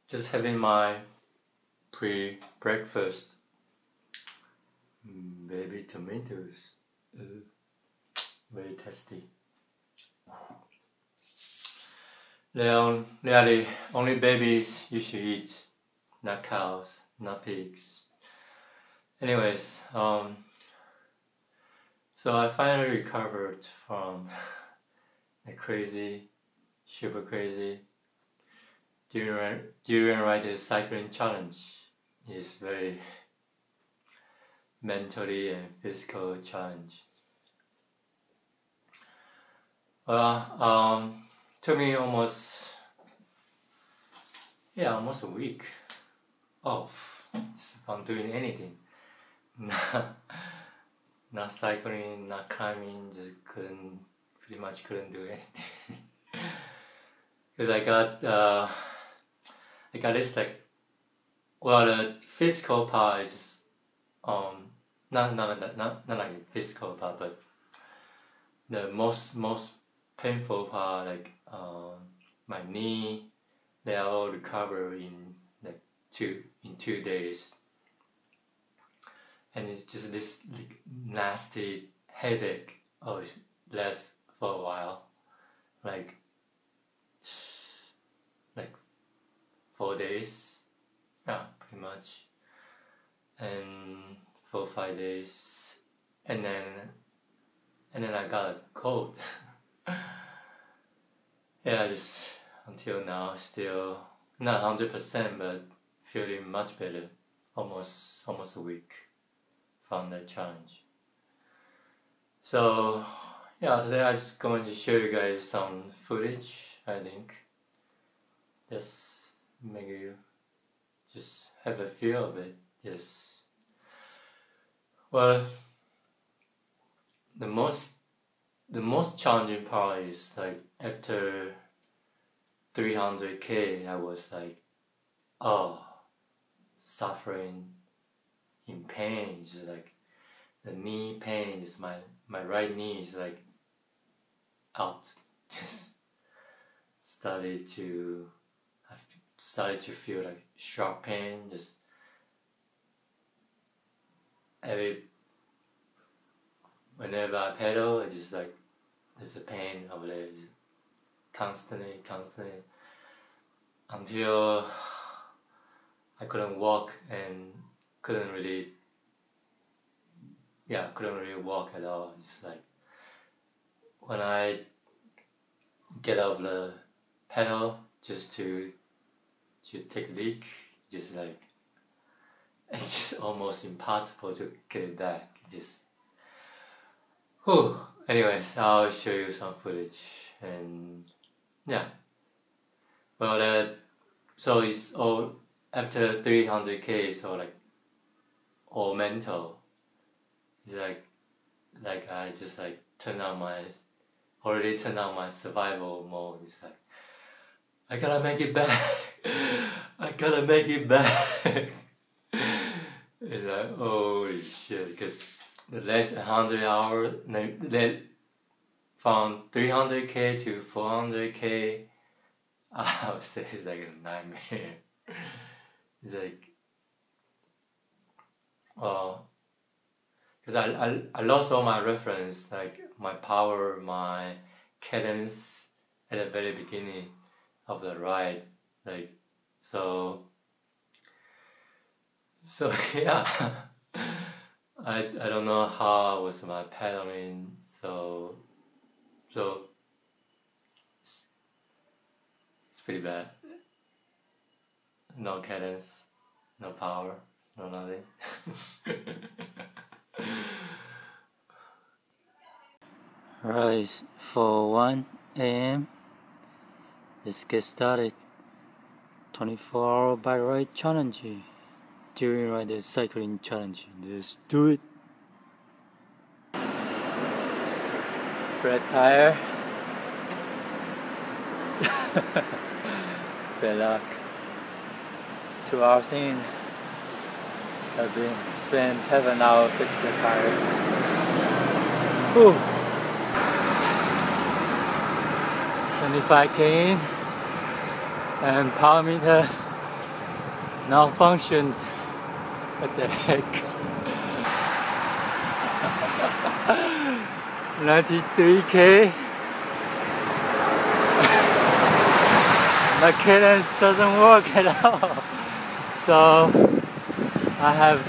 Just having my pre-breakfast. Baby tomatoes. Very tasty. They are the only babies you should eat, not cows, not pigs. Anyways, so I finally recovered from the super crazy Durianrider cycling challenge. It's very mentally and physical challenge. Well, took me almost a week off from doing anything. Not cycling, not climbing, just pretty much couldn't do anything. Because I got this the physical part is not like the physical part, but the most painful part, like my knee, they all recover in 2 days, and it's just this nasty headache. It lasts for a while, like 4 days, pretty much, and 4 or 5 days, and then I got a cold. Just until now, still not 100%, but feeling much better. Almost a week from that challenge. So today I'm just going to show you guys some footage. I think just make you just have a feel of it. The most challenging part is like after 300k, I was like, suffering in pain. It's like the knee pain is my right knee is like out. Just started to feel like sharp pain. Just whenever I pedal, it's just like there's a pain over there, constantly, until I couldn't walk and couldn't really walk at all. It's like when I get off the pedal just to take a leak, it's just almost impossible to get it back. Anyways, I'll show you some footage, and so it's all after 300k, so like all mental. It's like I just already turned on my survival mode. It's like I gotta make it back. I gotta make it back. It's like holy shit, because the last 100 hours, from 300k to 400k, I would say it's like a nightmare. It's like, because I lost all my reference, like my power, my cadence at the very beginning of the ride, like so I don't know how was my pedaling, so it's pretty bad. No cadence, no power, no nothing. Right, for 1 a.m. Let's get started. 24-hour bike ride challenge. Durianrider cycling challenge. Let's do it. Flat tire. Bad luck. 2 hours in, I've been spent half an hour fixing the tire. 25k in, and power meter malfunctioned. What the heck? 93k. My cadence doesn't work at all, so I have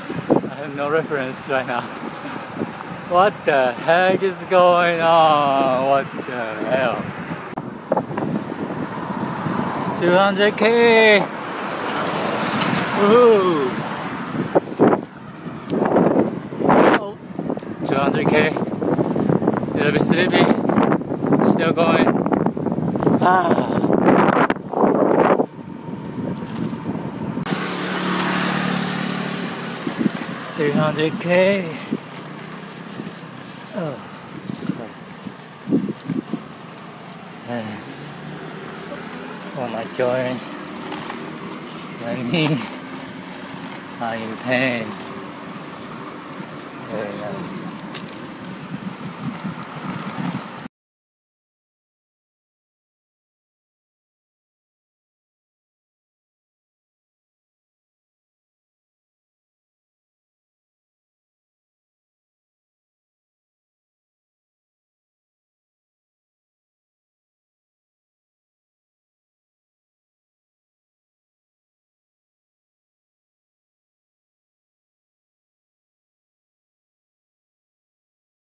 no reference right now. What the heck is going on? What the hell? 200k! Woohoo! Oh, 200k. A little bit sleepy. Still going. 300k. Oh, all my joints, my knee are in pain. Very nice.